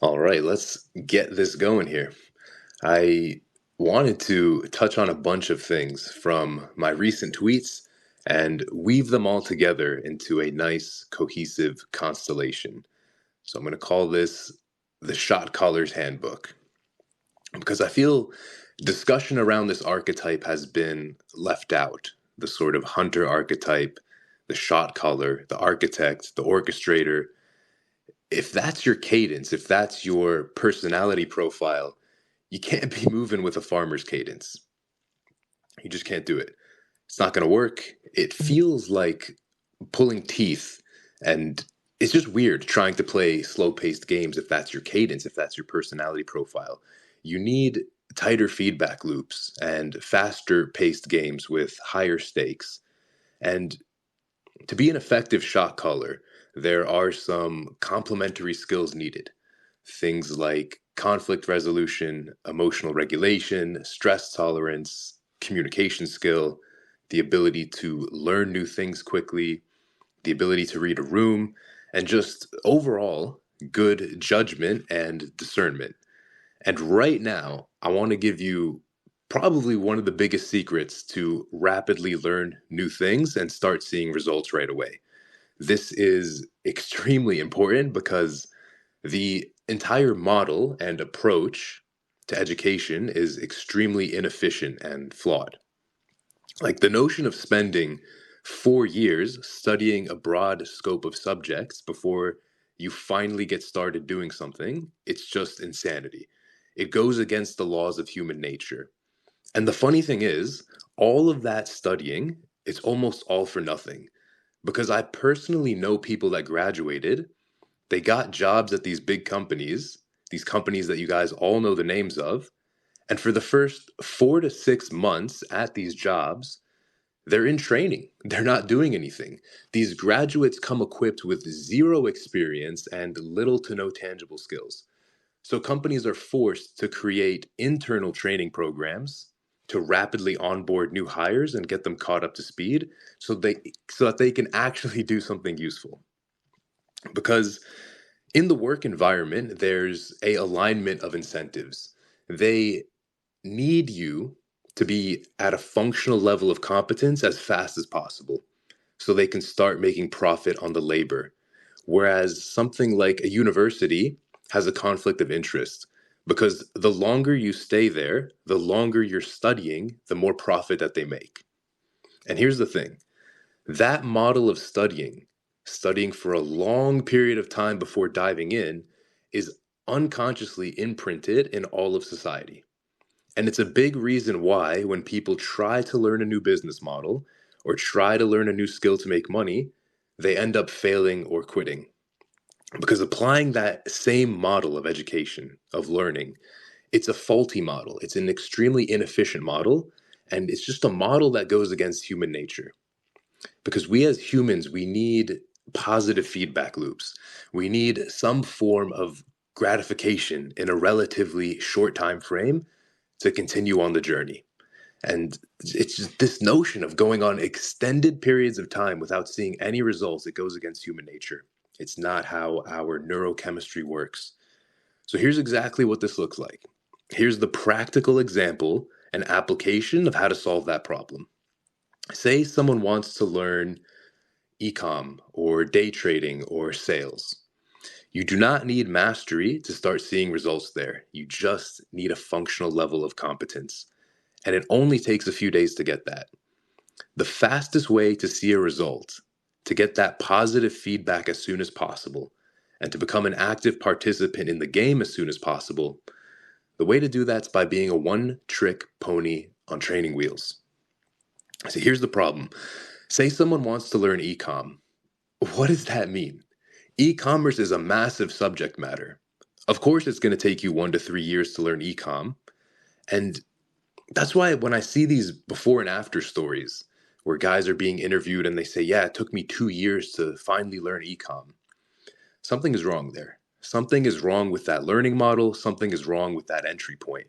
All right, let's get this going here. I wanted to touch on a bunch of things from my recent tweets and weave them all together into a nice, cohesive constellation. So I'm going to call this the Shot Caller's Handbook because I feel discussion around this archetype has been left out. The sort of hunter archetype, the shot caller, the architect, the orchestrator. If that's your cadence, if that's your personality profile, you can't be moving with a farmer's cadence. You just can't do it. It's not going to work. It feels like pulling teeth, and it's just weird trying to play slow paced games if that's your cadence, if that's your personality profile. You need tighter feedback loops and faster paced games with higher stakes. And to be an effective shot caller, there are some complementary skills needed. Things like conflict resolution, emotional regulation, stress tolerance, communication skill, the ability to learn new things quickly, the ability to read a room, and just overall good judgment and discernment. And right now, I want to give you probably one of the biggest secrets to rapidly learn new things and start seeing results right away. This is extremely important because the entire model and approach to education is extremely inefficient and flawed. Like the notion of spending 4 years studying a broad scope of subjects before you finally get started doing something, it's just insanity. It goes against the laws of human nature. And the funny thing is, all of that studying, it's almost all for nothing. Because I personally know people that graduated, they got jobs at these companies that you guys all know the names of. And for the first 4 to 6 months at these jobs, they're in training. They're not doing anything. These graduates come equipped with zero experience and little to no tangible skills. So companies are forced to create internal training programs to rapidly onboard new hires and get them caught up to speed so that they can actually do something useful. Because in the work environment, there's a alignment of incentives. They need you to be at a functional level of competence as fast as possible so they can start making profit on the labor. Whereas something like a university has a conflict of interest because the longer you stay there, the longer you're studying, the more profit that they make. And here's the thing, that model of studying for a long period of time before diving in, is unconsciously imprinted in all of society. And it's a big reason why, when people try to learn a new business model or try to learn a new skill to make money, they end up failing or quitting. Because applying that same model of education, of learning, it's a faulty model. It's an extremely inefficient model. And it's just a model that goes against human nature. Because we as humans, we need positive feedback loops. We need some form of gratification in a relatively short time frame to continue on the journey. And it's just this notion of going on extended periods of time without seeing any results. It goes against human nature. It's not how our neurochemistry works. So here's exactly what this looks like. Here's the practical example and application of how to solve that problem. Say someone wants to learn ecom or day trading or sales. You do not need mastery to start seeing results there. You just need a functional level of competence. And it only takes a few days to get that. The fastest way to see a result, to get that positive feedback as soon as possible, and to become an active participant in the game as soon as possible, the way to do that is by being a one-trick pony on training wheels. So here's the problem. Say someone wants to learn ecom. What does that mean? E-commerce is a massive subject matter. Of course, it's going to take you 1 to 3 years to learn ecom. And that's why when I see these before and after stories where guys are being interviewed and they say, yeah, it took me 2 years to finally learn ecom, something is wrong there. Something is wrong with that learning model. Something is wrong with that entry point.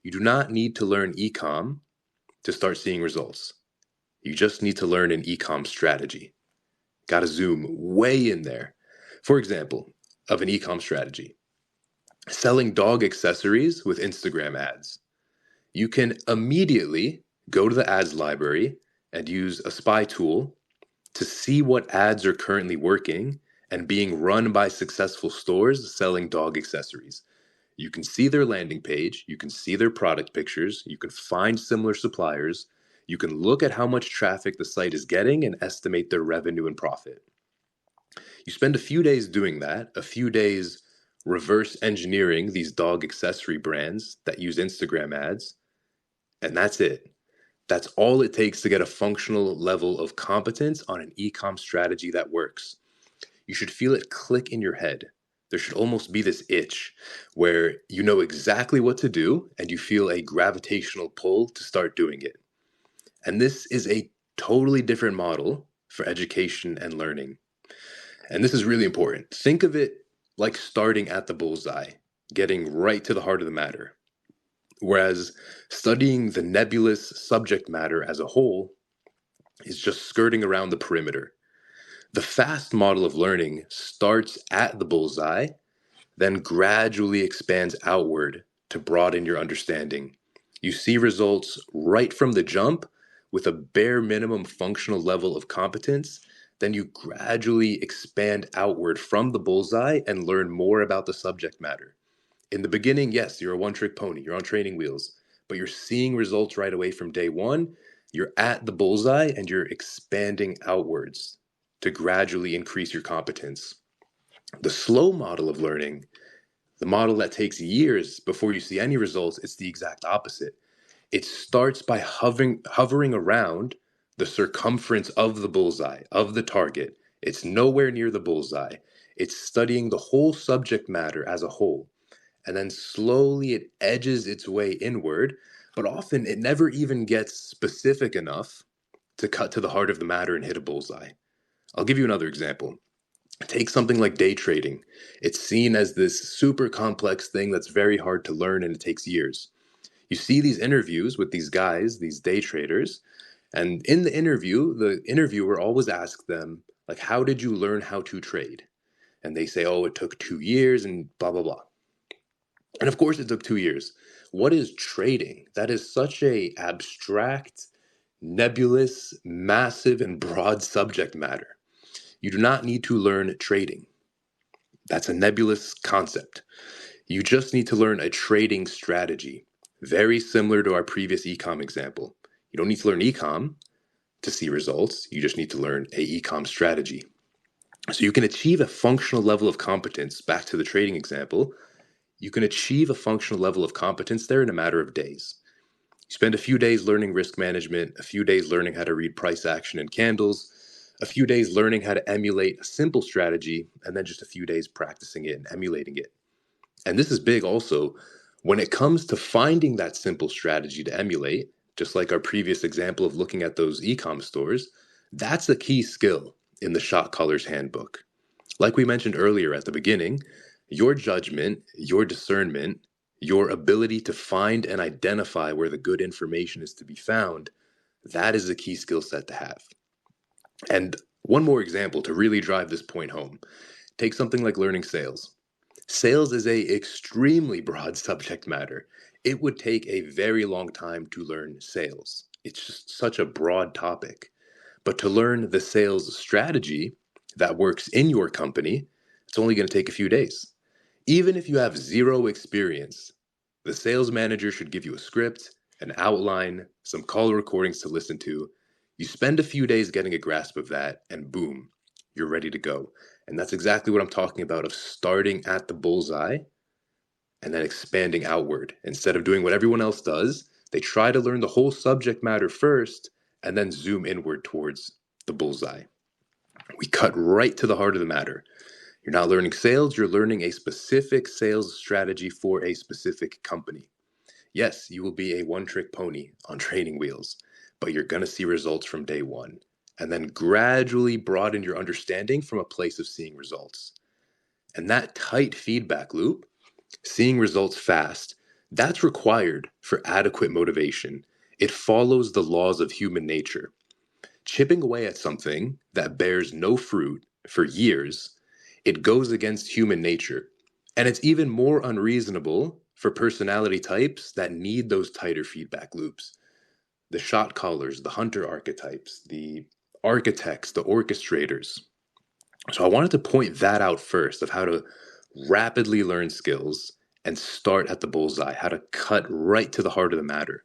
You do not need to learn ecom to start seeing results. You just need to learn an ecom strategy. Got to zoom way in there. For example, of an ecom strategy. selling dog accessories with Instagram ads. You can immediately go to the ads library and use a spy tool to see what ads are currently working and being run by successful stores selling dog accessories. You can see their landing page, you can see their product pictures, you can find similar suppliers, you can look at how much traffic the site is getting and estimate their revenue and profit. You spend a few days doing that, a few days reverse engineering these dog accessory brands that use Instagram ads, and that's it. That's all it takes to get a functional level of competence on an e-com strategy that works. You should feel it click in your head. There should almost be this itch where you know exactly what to do and you feel a gravitational pull to start doing it. And this is a totally different model for education and learning. And this is really important. Think of it like starting at the bullseye, getting right to the heart of the matter. Whereas studying the nebulous subject matter as a whole is just skirting around the perimeter. The fast model of learning starts at the bullseye, then gradually expands outward to broaden your understanding. You see results right from the jump with a bare minimum functional level of competence. Then you gradually expand outward from the bullseye and learn more about the subject matter. In the beginning, yes, you're a one-trick pony, you're on training wheels, but you're seeing results right away from day one. You're at the bullseye and you're expanding outwards to gradually increase your competence. The slow model of learning, the model that takes years before you see any results, it's the exact opposite. It starts by hovering around the circumference of the bullseye, of the target. It's nowhere near the bullseye. It's studying the whole subject matter as a whole. And then slowly it edges its way inward, but often it never even gets specific enough to cut to the heart of the matter and hit a bullseye. I'll give you another example. Take something like day trading. It's seen as this super complex thing that's very hard to learn and it takes years. You see these interviews with these guys, these day traders, and in the interviewer always asks them, like, how did you learn how to trade? And they say, oh, it took 2 years and blah, blah, blah. And of course it took 2 years. What is trading? That is such a abstract, nebulous, massive, and broad subject matter. You do not need to learn trading. That's a nebulous concept. You just need to learn a trading strategy, very similar to our previous ecom example. You don't need to learn ecom to see results. You just need to learn a ecom strategy. So you can achieve a functional level of competence, back to the trading example, you can achieve a functional level of competence there in a matter of days. You spend a few days learning risk management, a few days learning how to read price action and candles, a few days learning how to emulate a simple strategy, and then just a few days practicing it and emulating it. And this is big also when it comes to finding that simple strategy to emulate, just like our previous example of looking at those ecom stores, that's a key skill in the shot caller's handbook. Like we mentioned earlier at the beginning, your judgment, your discernment, your ability to find and identify where the good information is to be found, that is a key skill set to have. And one more example to really drive this point home. Take something like learning sales. Sales is a extremely broad subject matter. It would take a very long time to learn sales. It's just such a broad topic. But to learn the sales strategy that works in your company, it's only going to take a few days. Even if you have zero experience, the sales manager should give you a script, an outline, some call recordings to listen to. You spend a few days getting a grasp of that, and boom, you're ready to go. And that's exactly what I'm talking about, of starting at the bullseye and then expanding outward. Instead of doing what everyone else does, they try to learn the whole subject matter first and then zoom inward towards the bullseye. We cut right to the heart of the matter. You're not learning sales, you're learning a specific sales strategy for a specific company. Yes, you will be a one-trick pony on training wheels, but you're going to see results from day one, and then gradually broaden your understanding from a place of seeing results. And that tight feedback loop, seeing results fast, that's required for adequate motivation. It follows the laws of human nature. Chipping away at something that bears no fruit for years, it goes against human nature. And it's even more unreasonable for personality types that need those tighter feedback loops. The shot callers, the hunter archetypes, the architects, the orchestrators. So I wanted to point that out first of how to rapidly learn skills and start at the bullseye, how to cut right to the heart of the matter.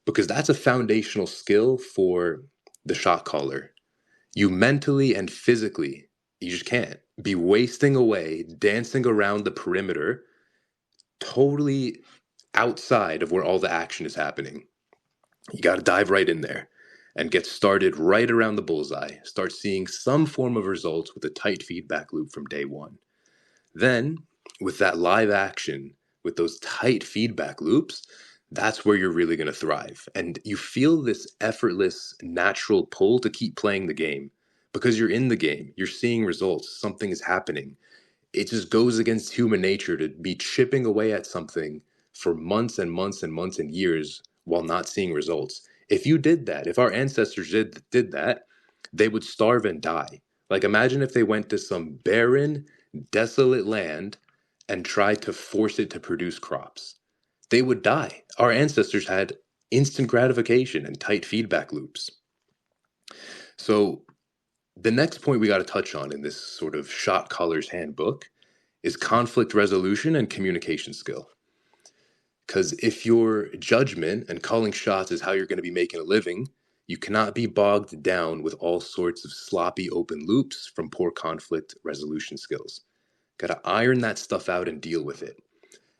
Because that's a foundational skill for the shot caller. You mentally and physically, you just can't be wasting away, dancing around the perimeter, totally outside of where all the action is happening. You got to dive right in there and get started right around the bullseye. Start seeing some form of results with a tight feedback loop from day one. Then, with that live action, with those tight feedback loops, that's where you're really going to thrive. And you feel this effortless, natural pull to keep playing the game because you're in the game, you're seeing results, something is happening. It just goes against human nature to be chipping away at something for months and months and months and years while not seeing results. If you did that, if our ancestors did that, they would starve and die. Like imagine if they went to some barren, desolate land and tried to force it to produce crops. They would die. Our ancestors had instant gratification and tight feedback loops. So the next point we got to touch on in this sort of shot caller's handbook is conflict resolution and communication skill. Because if your judgment and calling shots is how you're going to be making a living, you cannot be bogged down with all sorts of sloppy open loops from poor conflict resolution skills. Got to iron that stuff out and deal with it.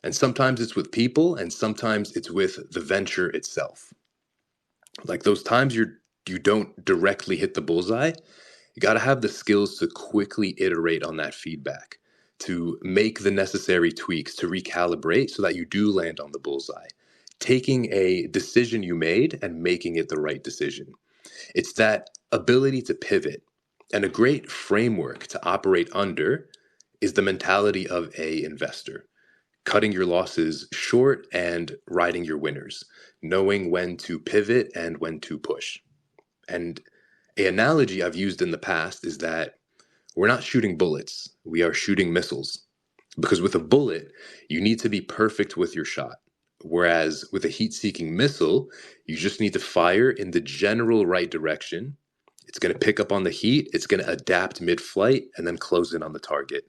And sometimes it's with people, and sometimes it's with the venture itself. Like those times you don't directly hit the bullseye, you got to have the skills to quickly iterate on that feedback, to make the necessary tweaks, to recalibrate so that you do land on the bullseye. Taking a decision you made and making it the right decision. It's that ability to pivot. And a great framework to operate under is the mentality of an investor. Cutting your losses short and riding your winners, knowing when to pivot and when to push. And an analogy I've used in the past is that we're not shooting bullets, we are shooting missiles. Because with a bullet, you need to be perfect with your shot. Whereas with a heat seeking missile, you just need to fire in the general right direction. It's going to pick up on the heat, it's going to adapt mid flight, and then close in on the target.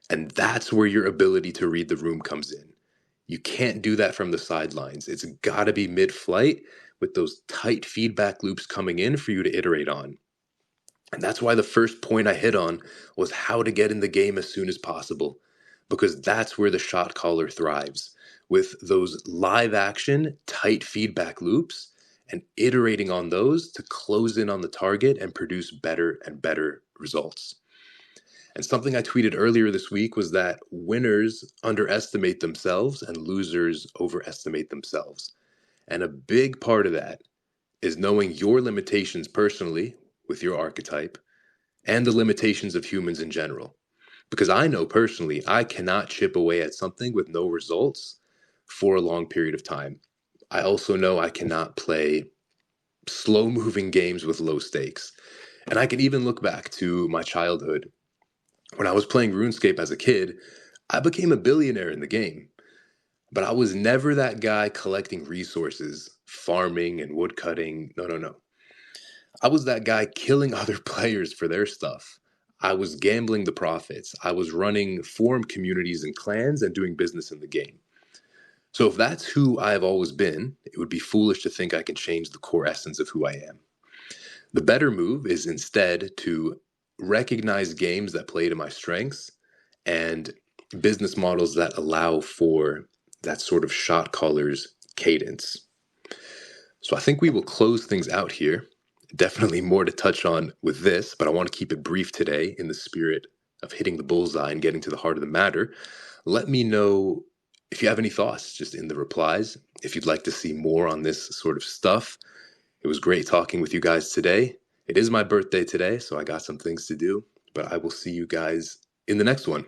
And that's where your ability to read the room comes in. You can't do that from the sidelines. It's got to be mid flight with those tight feedback loops coming in for you to iterate on. And that's why the first point I hit on was how to get in the game as soon as possible, because that's where the shot caller thrives, with those live action, tight feedback loops and iterating on those to close in on the target and produce better and better results. And something I tweeted earlier this week was that winners underestimate themselves and losers overestimate themselves. And a big part of that is knowing your limitations personally with your archetype and the limitations of humans in general. Because I know personally, I cannot chip away at something with no results for a long period of time. I also know I cannot play slow moving games with low stakes. And I can even look back to my childhood. When I was playing RuneScape as a kid, I became a billionaire in the game. But I was never that guy collecting resources, farming and woodcutting. No, no, no. I was that guy killing other players for their stuff. I was gambling the profits. I was running forum communities and clans and doing business in the game. So if that's who I've always been, it would be foolish to think I can change the core essence of who I am. The better move is instead to recognize games that play to my strengths and business models that allow for that sort of shot caller's cadence. So I think we will close things out here. Definitely more to touch on with this, but I want to keep it brief today in the spirit of hitting the bullseye and getting to the heart of the matter. Let me know if you have any thoughts just in the replies, if you'd like to see more on this sort of stuff. It was great talking with you guys today. It is my birthday today, so I got some things to do, but I will see you guys in the next one.